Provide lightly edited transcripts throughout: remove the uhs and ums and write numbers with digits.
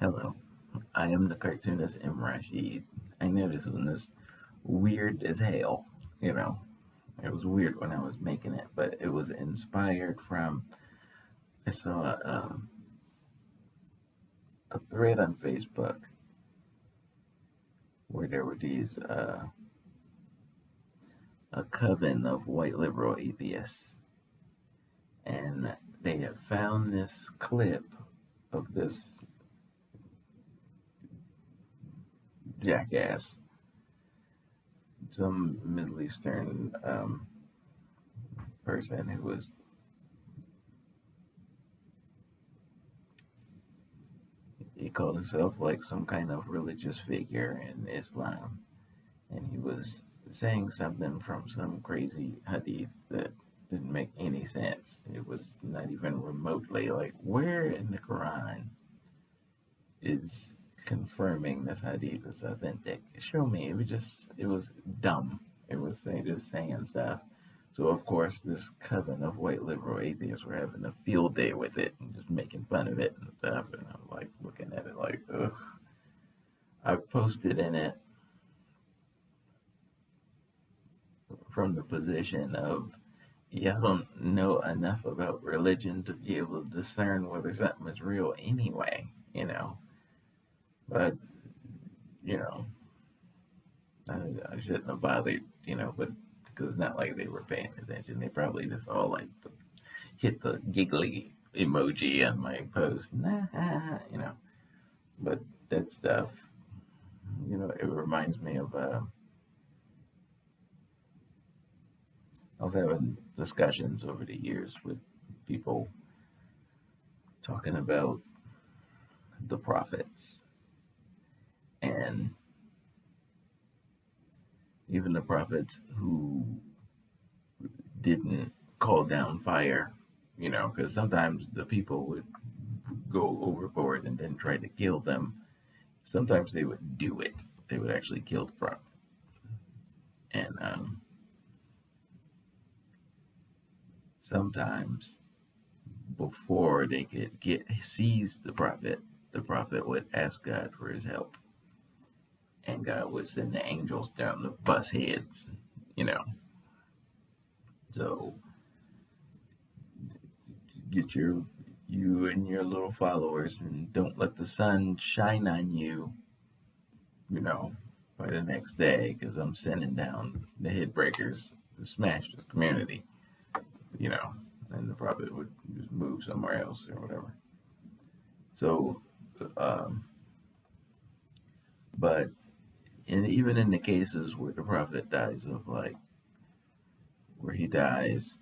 Hello, I am the cartoonist M. Rashid. I know this one is weird as hell. You know, it was weird when I was making it, but it was inspired from I saw a thread on Facebook where there were these a coven of white liberal atheists, and they had found this clip of this jackass, some Middle Eastern person who was he called himself like some kind of religious figure in Islam, and he was saying something from some crazy hadith that didn't make any sense. It was not even remotely like where in the Quran is confirming this hadith is authentic. Show me. It was dumb. It was just saying stuff. So of course this coven of white liberal atheists were having a field day with it and just making fun of it and stuff. And I was like looking at it like, ugh. I posted in it from the position of y'all don't know enough about religion to be able to discern whether something is real anyway, you know. But, you know, I shouldn't have bothered, but because it's not like they were paying attention. They probably just all like hit the giggly emoji on my post, nah, But that stuff, it reminds me of, I was having discussions over the years with people talking about the prophets and even the prophets who didn't call down fire, because sometimes the people would go overboard and then try to kill them. Sometimes they would do it. They would actually kill the prophet. And sometimes before they could seize the prophet would ask God for his help. And God would send the angels down to bust heads, you know. So get you and your little followers and don't let the sun shine on you, by the next day, because I'm sending down the head breakers to smash this community, you know, and the prophet would just move somewhere else or whatever. So, um, but even in the cases where the prophet dies of like where he dies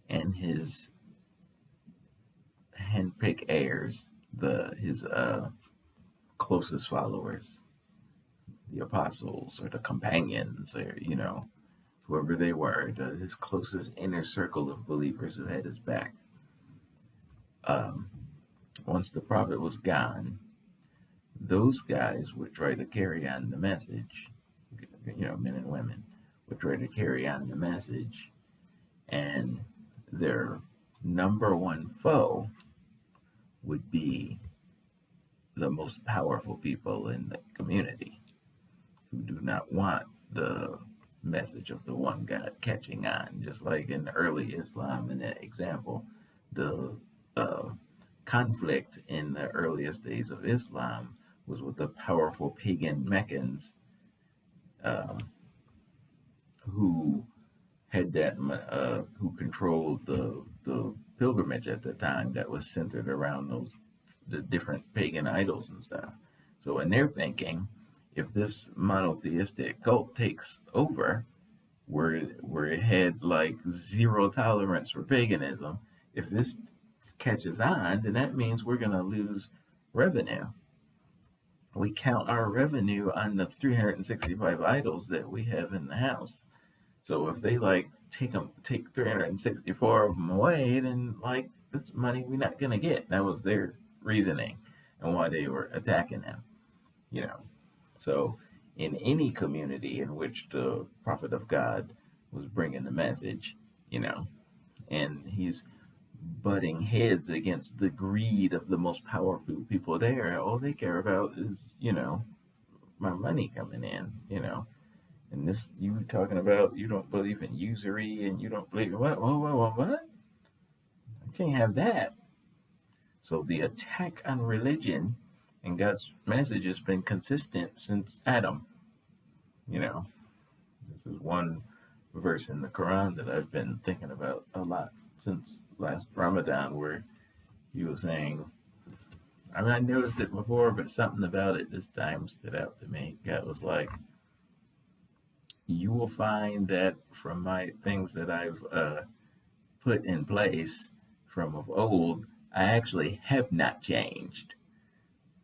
and his handpicked heirs, his closest followers, the apostles or the companions or whoever they were, his closest inner circle of believers who had his back. Um, Once the prophet was gone, those guys would try to carry on the message. Men and women would try to carry on the message, and their number one foe would be the most powerful people in the community who do not want the message of the one God catching on. Just like in early Islam, in that example, the uh, conflict in the earliest days of Islam was with the powerful pagan Meccans uh, who had who controlled the pilgrimage at the time that was centered around the different pagan idols and stuff. So in their thinking, if this monotheistic cult takes over, where it had like zero tolerance for paganism, if this catches on, then that means we're gonna lose revenue. We count our revenue on the 365 idols that we have in the house. So if they like take 364 of them away, then like that's money we're not gonna get. That was their reasoning and why they were attacking him. You know, so in any community in which the prophet of God was bringing the message, and he's butting heads against the greed of the most powerful people there. All they care about is, my money coming in, And this, you talking about you don't believe in usury and you don't believe what? I can't have that. So the attack on religion and God's message has been consistent since Adam. This is one verse in the Quran that I've been thinking about a lot since last Ramadan, where he was saying, I noticed it before, but something about it this time stood out to me. God was like, you will find that from my things that I've put in place from of old, I actually have not changed.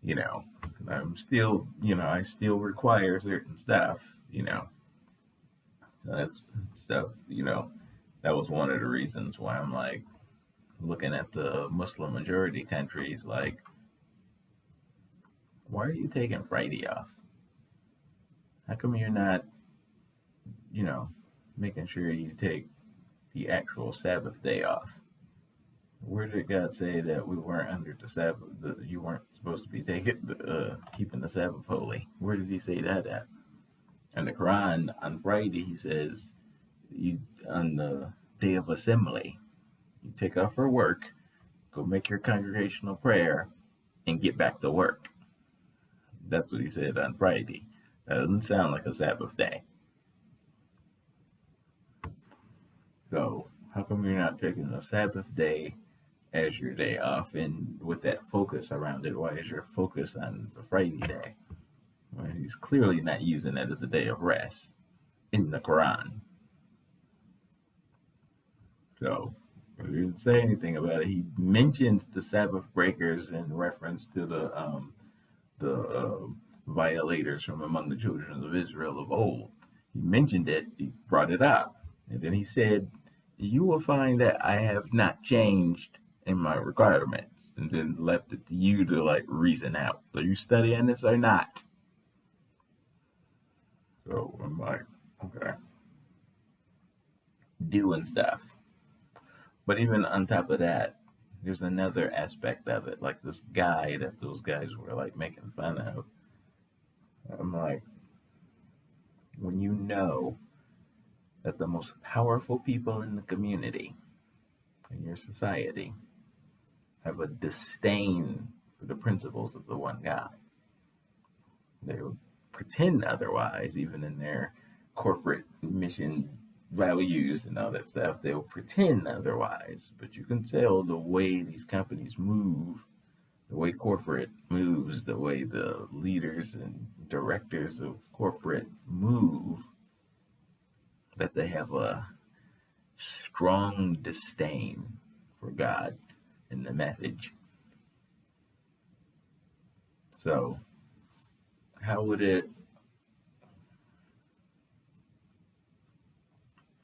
You know, I'm still, I still require certain stuff, So that's stuff, that was one of the reasons why I'm like looking at the Muslim majority countries like, why are you taking Friday off? How come you're not, you know, making sure you take the actual Sabbath day off? Where did God say that we weren't under the Sabbath, that you weren't supposed to be keeping the Sabbath holy? Where did he say that at? In the Quran, on Friday, he says, you on the day of assembly, you take off for work, go make your congregational prayer, and get back to work. That's what he said on Friday. That doesn't sound like a Sabbath day. So how come you're not taking the Sabbath day as your day off, and with that focus around it? Why is your focus on the Friday day? Well, he's clearly not using that as a day of rest in the Quran. So he didn't say anything about it. He mentions the Sabbath breakers in reference to the violators from among the children of Israel of old. He mentioned it. He brought it up, and then he said, "You will find that I have not changed in my requirements," and then left it to you to like reason out. Are you studying this or not? So I'm like, okay, doing stuff. But even on top of that, there's another aspect of it, like this guy that those guys were like making fun of. I'm like, when you know that the most powerful people in the community, in your society, have a disdain for the principles of the one God, they will pretend otherwise, even in their corporate mission values and all that stuff. They'll pretend otherwise, but you can tell the way these companies move, the way corporate moves, the way the leaders and directors of corporate move, that they have a strong disdain for God and the message. So, how would it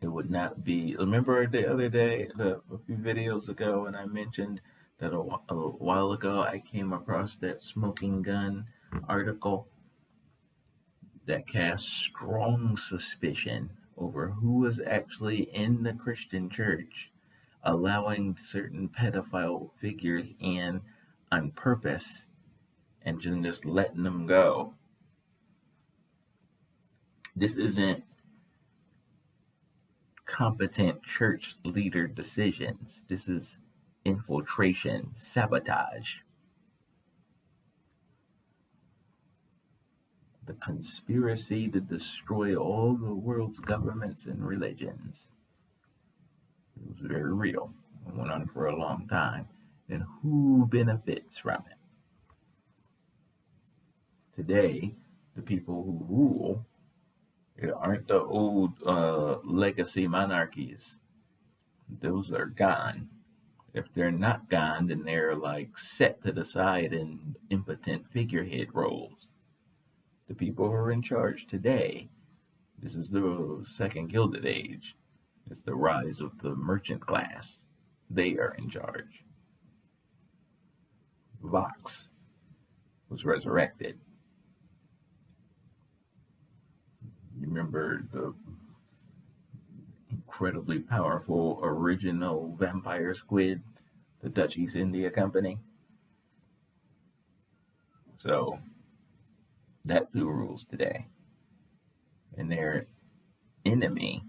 would not be? Remember the other day, a few videos ago, when I mentioned that a while ago I came across that smoking gun article that cast strong suspicion over who was actually in the Christian church allowing certain pedophile figures in on purpose and just letting them go. This isn't competent church leader decisions. This is infiltration, sabotage. The conspiracy to destroy all the world's governments and religions. It was very real. It went on for a long time. And who benefits from it? Today, the people who rule aren't the old legacy monarchies. Those are gone. If they're not gone, then they're like set to the side in impotent figurehead roles. The people who are in charge today, this is the second Gilded Age. It's the rise of the merchant class. They are in charge. Vox was resurrected. You remember the incredibly powerful original vampire squid the Dutch East India Company. So that's who rules today. And their enemy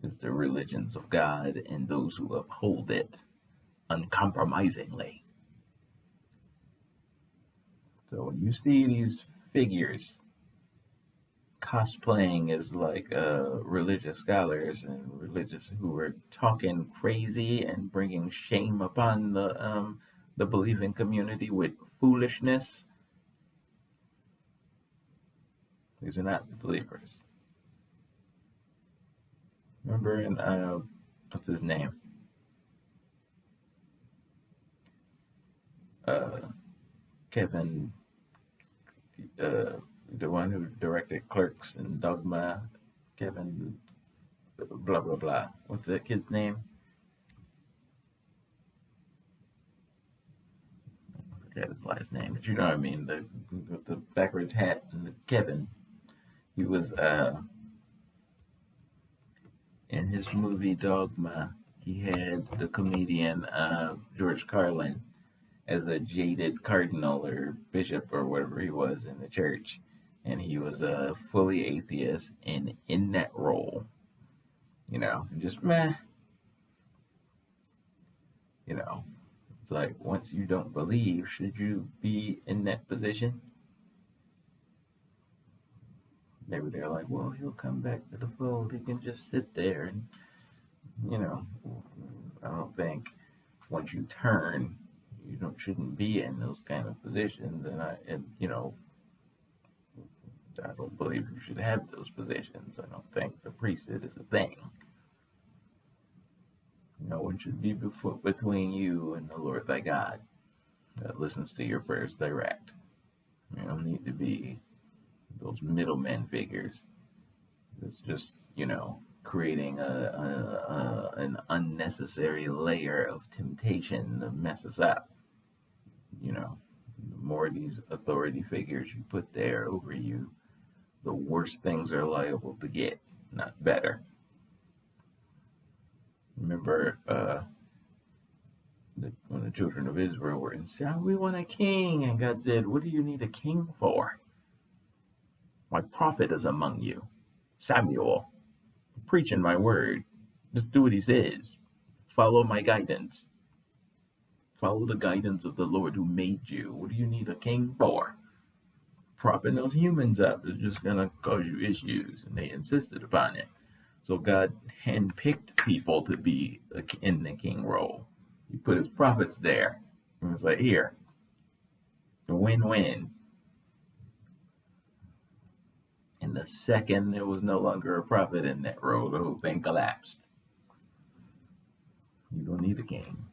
is the religions of God and those who uphold it uncompromisingly. So when you see these figures cosplaying as like religious scholars and religious who are talking crazy and bringing shame upon the believing community with foolishness, these are not the believers. Remember in what's his name? Kevin, the one who directed Clerks and Dogma, Kevin, blah blah blah. What's that kid's name? I forget his last name, but you know what I mean. The with the backwards hat and the Kevin. He was in his movie Dogma. He had the comedian George Carlin as a jaded cardinal or bishop or whatever he was in the church, and he was a fully atheist, and in that role, just meh, it's like once you don't believe, should you be in that position? Maybe they're like, well, he'll come back to the fold. He can just sit there, and I don't think once you turn, you shouldn't be in those kind of positions, and I don't believe you should have those positions. I don't think the priesthood is a thing. No one should be between you and the Lord thy God that listens to your prayers direct. You don't need to be those middleman figures. It's just creating an unnecessary layer of temptation to mess us up. The more of these authority figures you put there over you, the worse things are liable to get, not better. Remember when the children of Israel were in saying, we want a king, and God said, what do you need a king for? My prophet is among you, Samuel, preaching my word. Just do what he says. Follow my guidance. Follow the guidance of the Lord who made you. What do you need a king for? Propping those humans up is just going to cause you issues, and they insisted upon it. So God handpicked people to be in the king role. He put his prophets there. And it's like, here, a win-win. And the second there was no longer a prophet in that role, the whole thing collapsed. You don't need a king.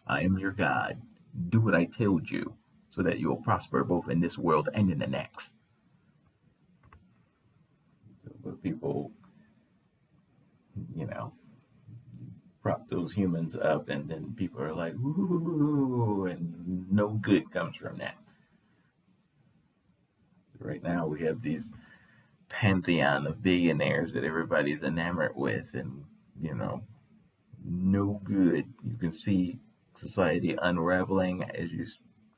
I am your God. Do what I told you, so that you will prosper both in this world and in the next. But people, prop those humans up, and then people are like, ooh, and no good comes from that. Right now we have these pantheon of billionaires that everybody's enamored with, and no good. You can see society unraveling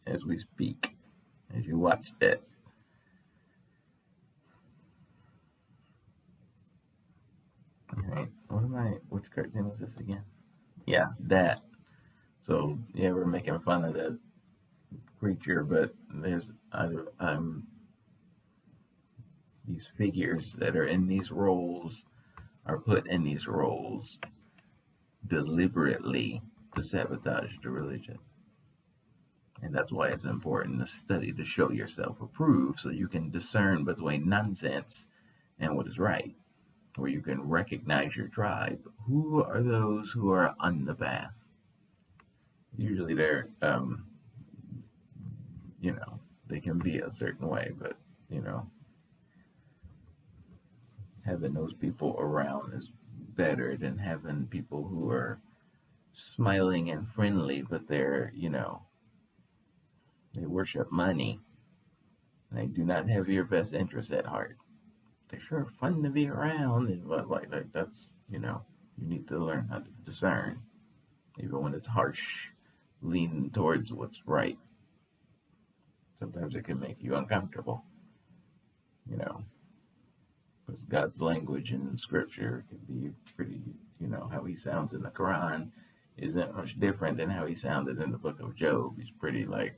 as we speak, as you watch this. All right, which cartoon was this again? Yeah, that. So yeah, we're making fun of that creature, but there's these figures that are in these roles are put in these roles deliberately to sabotage the religion. And that's why it's important to study to show yourself approved, so you can discern between nonsense and what is right, where you can recognize your tribe. Who are those who are on the path? Usually they're, they can be a certain way, but, having those people around is better than having people who are smiling and friendly, but they're, they worship money. And they do not have your best interest at heart. They're sure fun to be around, but like that's, you need to learn how to discern. even when it's harsh, lean towards what's right. Sometimes it can make you uncomfortable, you know, because God's language in Scripture can be pretty, how he sounds in the Quran isn't much different than how he sounded in the book of Job. He's pretty like,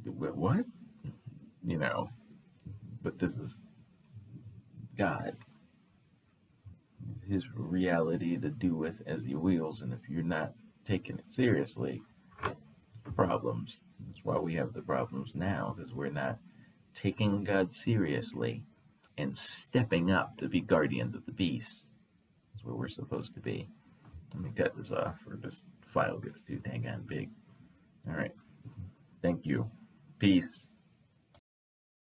what? You know, but this is God, his reality to do with as he wills. And if you're not taking it seriously, problems. That's why we have the problems now, because we're not taking God seriously and stepping up to be guardians of the peace. That's where we're supposed to be. Let me cut this off, or this file gets too dang on big. All right. Thank you. Peace.